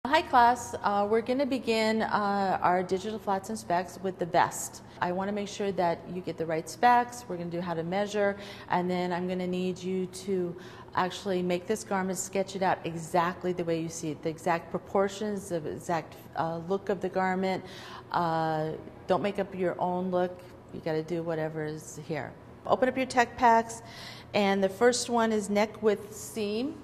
Hi class, we're going to begin our digital flats and specs with the vest. I want to make sure that you get the right specs. We're going to do how to measure, and then I'm going to need you to actually make this garment, sketch it out exactly the way you see it, the exact proportions, the exact look of the garment. Don't make up your own look. You got to do whatever is here. Open up your tech packs, and the first one is neck width seam.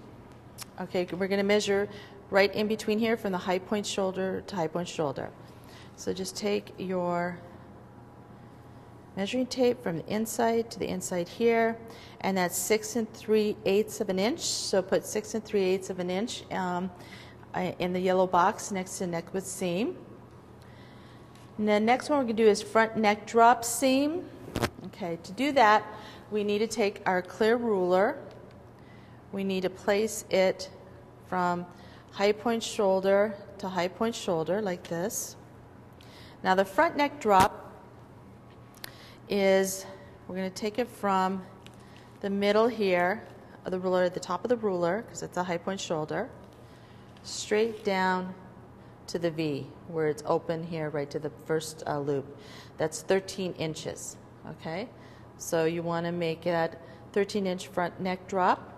Okay, we're going to measure right in between here from the high point shoulder to high point shoulder. So just take your measuring tape from the inside to the inside here, and that's 6 3/8 of an inch. So put 6 3/8 of an inch in the yellow box next to neck width seam. And the next one we're going to do is front neck drop seam. Okay, to do that, we need to take our clear ruler. We need to place it from high point shoulder to high point shoulder like this. Now the front neck drop is, we're going to take it from the middle here of the ruler, at the top of the ruler, because it's a high point shoulder, straight down to the V where it's open here, right to the first loop. That's 13 inches. Okay, so you want to make that 13-inch front neck drop.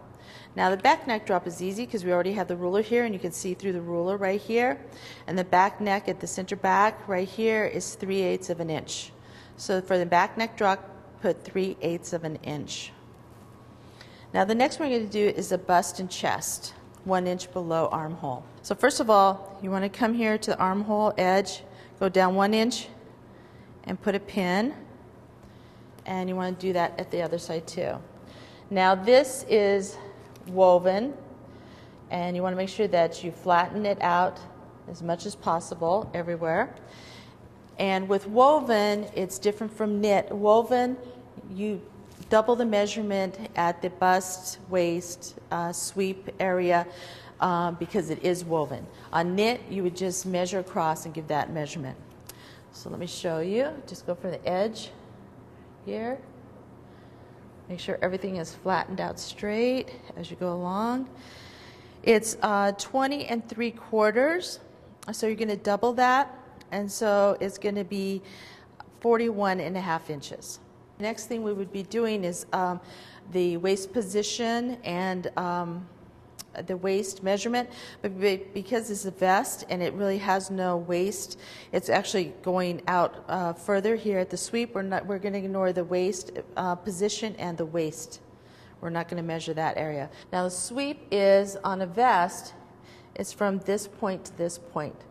Now the back neck drop is easy because we already have the ruler here, and you can see through the ruler right here. And the back neck at the center back right here is 3/8 of an inch. So for the back neck drop, put 3/8 of an inch. Now the next one we're going to do is the bust and chest, 1 inch below armhole. So first of all, you want to come here to the armhole edge, go down 1 inch, and put a pin. And you want to do that at the other side too. Now this is woven, and you want to make sure that you flatten it out as much as possible everywhere. And with woven, it's different from knit. Woven, you double the measurement at the bust, waist, sweep area because it is woven. On knit, you would just measure across and give that measurement. So let me show you. Just go from the edge here. Make sure everything is flattened out straight as you go along. It's 20 3/4, so you're going to double that, and so it's going to be 41.5 inches. The next thing we would be doing is the waist position and the waist measurement, but because it's a vest and it really has no waist, it's actually going out further here at the sweep. We're going to ignore the waist position and the waist. We're not going to measure that area. Now the sweep is on a vest, it's from this point to this point,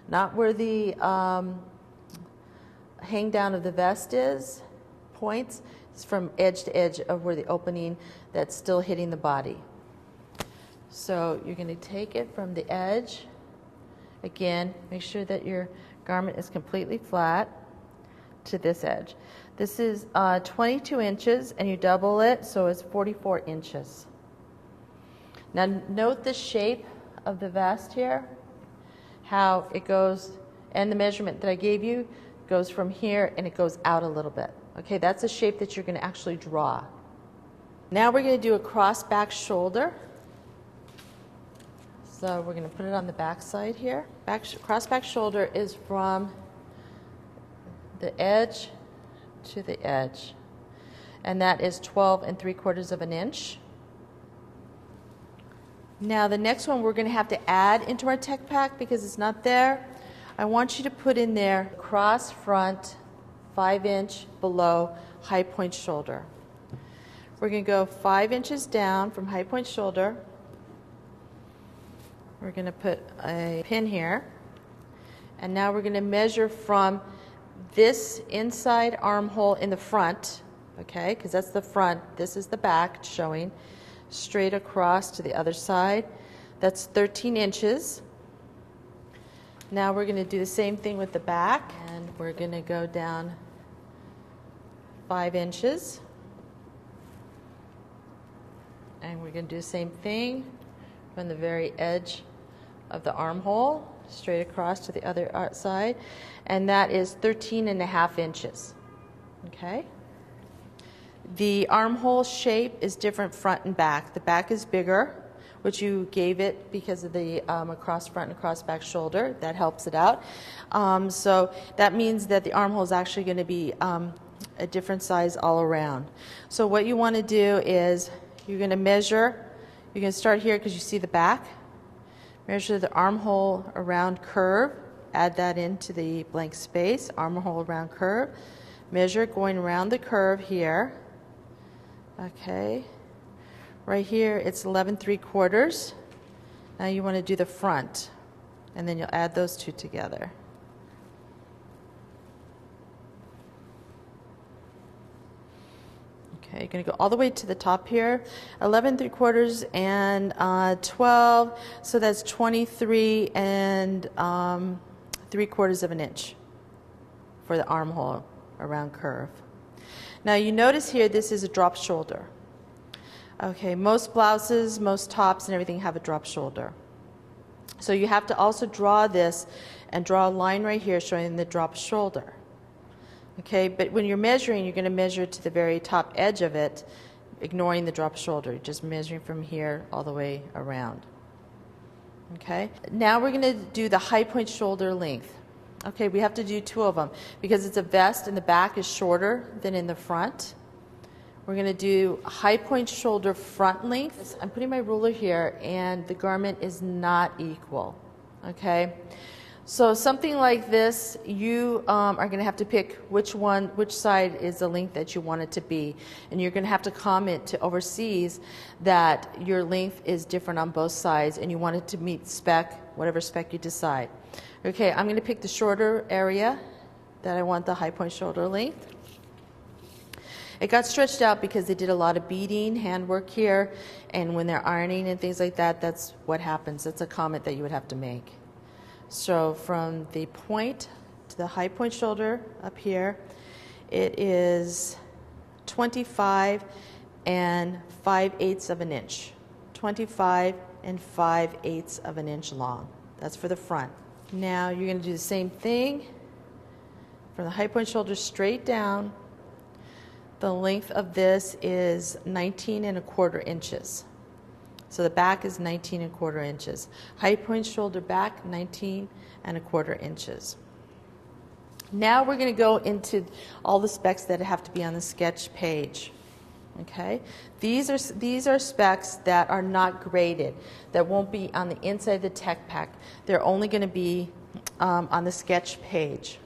not where the hang down of the vest is, points. It's from edge to edge of where the opening that's still hitting the body. So you're going to take it from the edge. Again, make sure that your garment is completely flat to this edge. This is 22 inches, and you double it, so it's 44 inches. Now note the shape of the vest here, how it goes, and the measurement that I gave you goes from here and it goes out a little bit. Okay, that's the shape that you're going to actually draw. Now we're going to do a cross back shoulder. So we're going to put it on the back side here. Cross back shoulder is from the edge to the edge, and that is 12 3/4 of an inch. Now the next one we're going to have to add into our tech pack because it's not there. I want you to put in there cross front 5 inch below high point shoulder. We're going to go 5 inches down from high point shoulder. We're going to put a pin here, and now we're going to measure from this inside armhole in the front, okay, because that's the front, this is the back showing, straight across to the other side. That's 13 inches. Now we're going to do the same thing with the back, and we're going to go down 5 inches, and we're going to do the same thing from the very edge of the armhole straight across to the other side, and that is 13.5 inches. Okay, the armhole shape is different front and back. The back is bigger, which you gave it because of the across front and across back shoulder. That helps it out. So that means that the armhole is actually going to be a different size all around. So what you want to do is you're going to measure. You're going to start here because you see the back. Measure the armhole around curve. Add that into the blank space. Armhole around curve. Measure going around the curve here. Okay. Right here it's 11 3/4. Now you want to do the front, and then you'll add those two together. Okay, you're going to go all the way to the top here. 11 3/4 and 12, so that's 23 and 3/4 of an inch for the armhole around curve. Now you notice here this is a drop shoulder. Okay, most blouses, most tops and everything have a drop shoulder. So you have to also draw this and draw a line right here showing the drop shoulder. Okay, but when you're measuring, you're going to measure to the very top edge of it, ignoring the drop shoulder. You're just measuring from here all the way around. Okay, now we're going to do the high point shoulder length. Okay, we have to do two of them because it's a vest and the back is shorter than in the front. We're going to do high point shoulder front length. I'm putting my ruler here and the garment is not equal. Okay, so something like this, you are going to have to pick which side is the length that you want it to be, and you're going to have to comment to overseas that your length is different on both sides and you want it to meet spec, whatever spec you decide. Okay, I'm going to pick the shorter area that I want the high point shoulder length. It got stretched out because they did a lot of beading, handwork here, and when they're ironing and things like that, that's what happens. That's a comment that you would have to make. So from the point to the high point shoulder up here, it is 25 and 5/8 of an inch. 25 and 5/8 of an inch long. That's for the front. Now you're going to do the same thing from the high point shoulder straight down. The length of this is 19 1/4 inches. So the back is 19 1/4 inches. High point shoulder back, 19 1/4 inches. Now we're going to go into all the specs that have to be on the sketch page. Okay, these are specs that are not graded, that won't be on the inside of the tech pack. They're only going to be on the sketch page.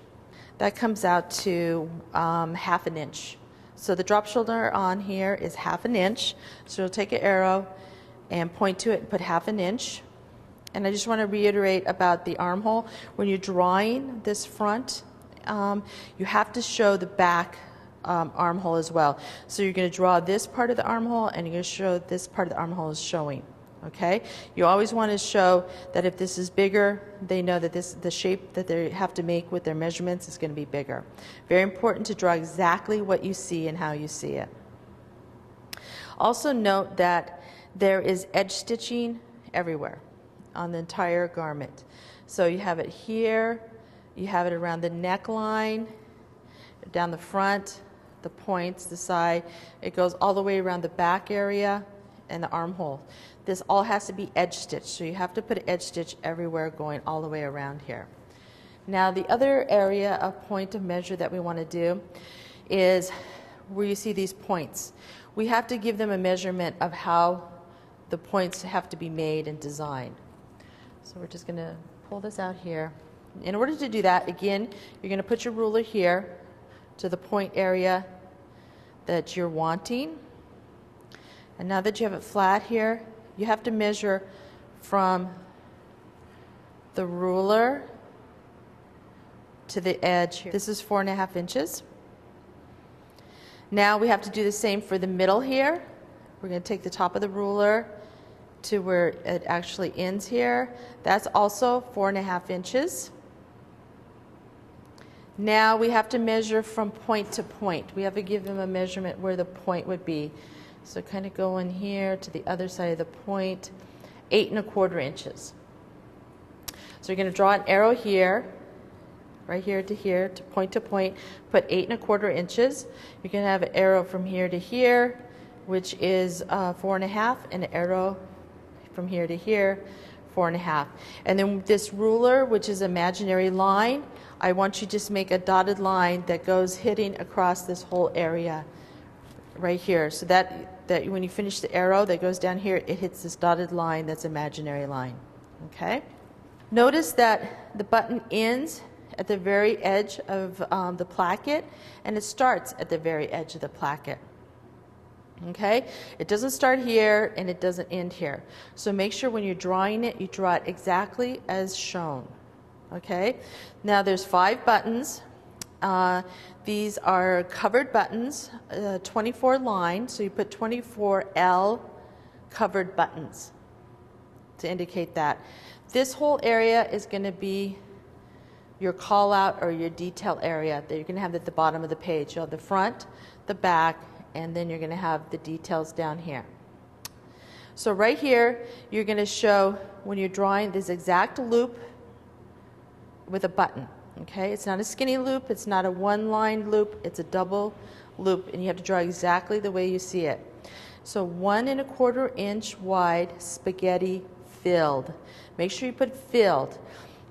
That comes out to 1/2 an inch. So the drop shoulder on here is 1/2 an inch. So you'll take an arrow and point to it and put 1/2 an inch. And I just want to reiterate about the armhole. When you're drawing this front, you have to show the back armhole as well. So you're going to draw this part of the armhole and you're going to show this part of the armhole is showing. Okay? You always want to show that if this is bigger, they know that the shape that they have to make with their measurements is going to be bigger. Very important to draw exactly what you see and how you see it. Also note that there is edge stitching everywhere on the entire garment. So you have it here, you have it around the neckline, down the front, the points, the side. It goes all the way around the back area and the armhole. This all has to be edge stitched, so you have to put an edge stitch everywhere going all the way around here. Now the other area of point of measure that we want to do is where you see these points. We have to give them a measurement of how the points have to be made and designed. So we're just going to pull this out here. In order to do that, again, you're going to put your ruler here to the point area that you're wanting. And now that you have it flat here, you have to measure from the ruler to the edge. This is 4.5 inches. Now we have to do the same for the middle here. We're going to take the top of the ruler to where it actually ends here. That's also 4.5 inches. Now we have to measure from point to point. We have to give them a measurement where the point would be. So kind of go in here to the other side of the point, 8.25 inches. So you're going to draw an arrow here, right here, to point, put 8.25 inches. You're going to have an arrow from here to here, which is 4.5, and an arrow from here to here, 4.5. And then this ruler, which is imaginary line, I want you to just make a dotted line that goes hitting across this whole area right here. So that when you finish the arrow that goes down here, it hits this dotted line that's imaginary line. Okay? Notice that the button ends at the very edge of the placket, and it starts at the very edge of the placket. Okay? It doesn't start here and it doesn't end here. So make sure when you're drawing it, you draw it exactly as shown. Okay? Now there's 5 buttons. These are covered buttons, 24 lines, so you put 24L covered buttons to indicate that. This whole area is going to be your call out or your detail area that you're going to have at the bottom of the page. You'll have the front, the back, and then you're going to have the details down here. So right here, you're going to show when you're drawing this exact loop with a button. Okay, it's not a skinny loop, it's not a one-line loop, it's a double loop, and you have to draw exactly the way you see it. So 1 1/4 inch wide spaghetti filled. Make sure you put filled,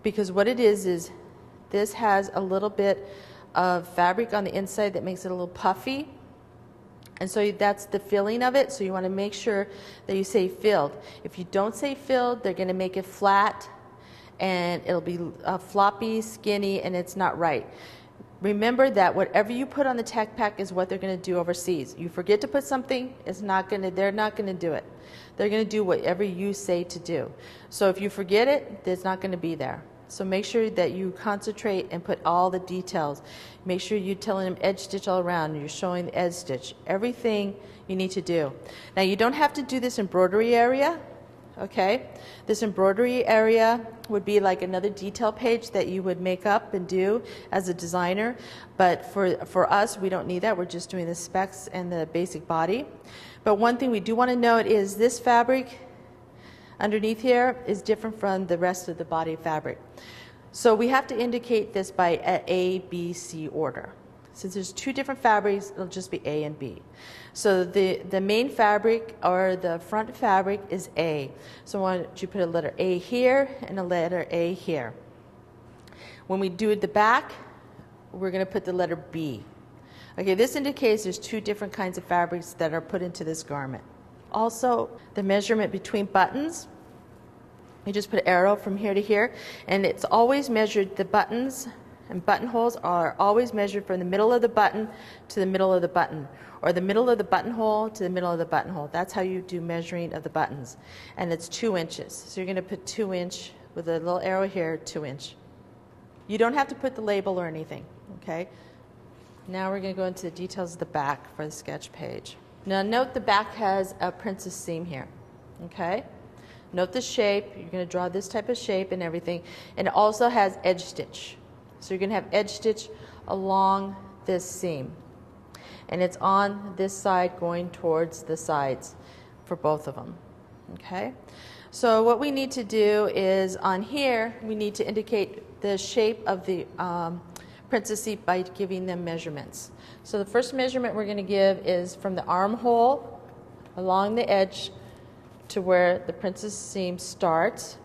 because what it is this has a little bit of fabric on the inside that makes it a little puffy, and so that's the filling of it. So you want to make sure that you say filled. If you don't say filled, they're going to make it flat and it'll be floppy, skinny, and it's not right. Remember that whatever you put on the tech pack is what they're going to do overseas. You forget to put something, they're not going to do it. They're going to do whatever you say to do. So if you forget it, it's not going to be there. So make sure that you concentrate and put all the details. Make sure you're telling them edge stitch all around, and you're showing the edge stitch. Everything you need to do. Now you don't have to do this embroidery area. Okay, this embroidery area would be like another detail page that you would make up and do as a designer, but for us, we don't need that. We're just doing the specs and the basic body. But one thing we do want to note is this fabric underneath here is different from the rest of the body fabric. So we have to indicate this by A, B, C order. Since there's 2 different fabrics, it'll just be A and B. So the main fabric or the front fabric is A. So I want you to put a letter A here and a letter A here. When we do the back, we're going to put the letter B. Okay, this indicates there's 2 different kinds of fabrics that are put into this garment. Also, the measurement between buttons, you just put an arrow from here to here, and it's always measured. The buttons and buttonholes are always measured from the middle of the button to the middle of the button, or the middle of the buttonhole to the middle of the buttonhole. That's how you do measuring of the buttons. And it's 2 inches. So you're going to put 2 inch with a little arrow here, 2 inch. You don't have to put the label or anything, okay? Now we're going to go into the details of the back for the sketch page. Now note the back has a princess seam here, okay? Note the shape. You're going to draw this type of shape and everything. And it also has edge stitch. So you're going to have edge stitch along this seam. And it's on this side going towards the sides for both of them. Okay? So what we need to do is on here, we need to indicate the shape of the princess seat by giving them measurements. So the first measurement we're going to give is from the armhole along the edge to where the princess seam starts,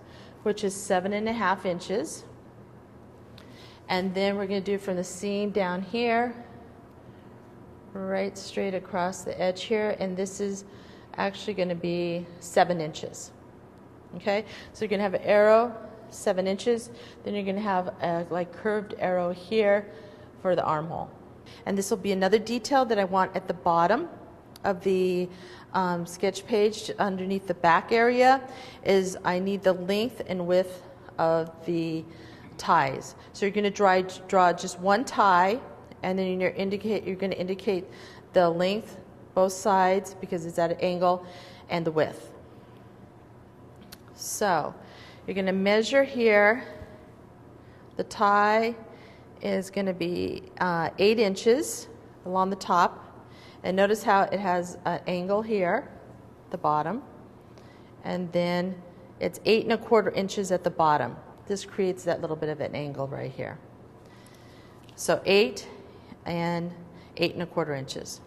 which is 7.5 inches. And then we're going to do from the seam down here, right straight across the edge here, and this is actually going to be 7 inches. Okay, so you're going to have an arrow, 7 inches, then you're going to have a like curved arrow here for the armhole. And this will be another detail that I want at the bottom of the sketch page underneath the back area is I need the length and width of the ties. So you're going to draw just one tie, and then you're going to indicate the length, both sides, because it's at an angle, and the width. So you're going to measure here. The tie is going to be 8 inches along the top, and notice how it has an angle here, the bottom, and then it's 8 1/4 inches at the bottom. This creates that little bit of an angle right here. So 8 and 8 1/4 inches.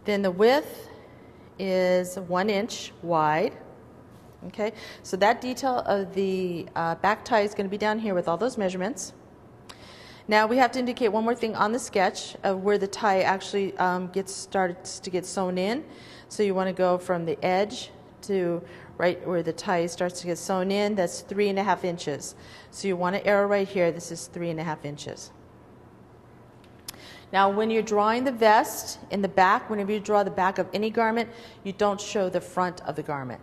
Then the width is 1 inch wide, Okay, so that detail of the back tie is going to be down here with all those measurements. Now we have to indicate one more thing on the sketch of where the tie actually starts to get sewn in. So you want to go from the edge to right where the tie starts to get sewn in. That's 3.5 inches. So you want to arrow right here. This is 3.5 inches. Now when you're drawing the vest in the back, whenever you draw the back of any garment, you don't show the front of the garment.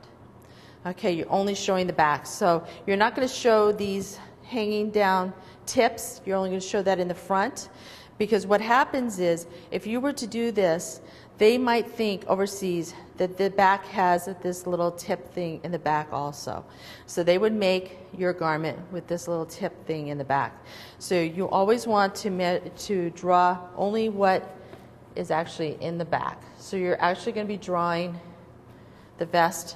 Okay, you're only showing the back. So you're not going to show these hanging down tips. You're only going to show that in the front, because what happens is if you were to do this, they might think overseas that the back has this little tip thing in the back also. So they would make your garment with this little tip thing in the back. So you always want to draw only what is actually in the back. So you're actually going to be drawing the vest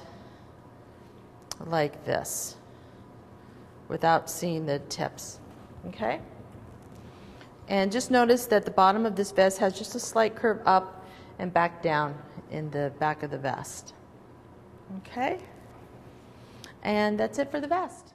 like this without seeing the tips. Okay? And just notice that the bottom of this vest has just a slight curve up and back down in the back of the vest. Okay? And that's it for the vest.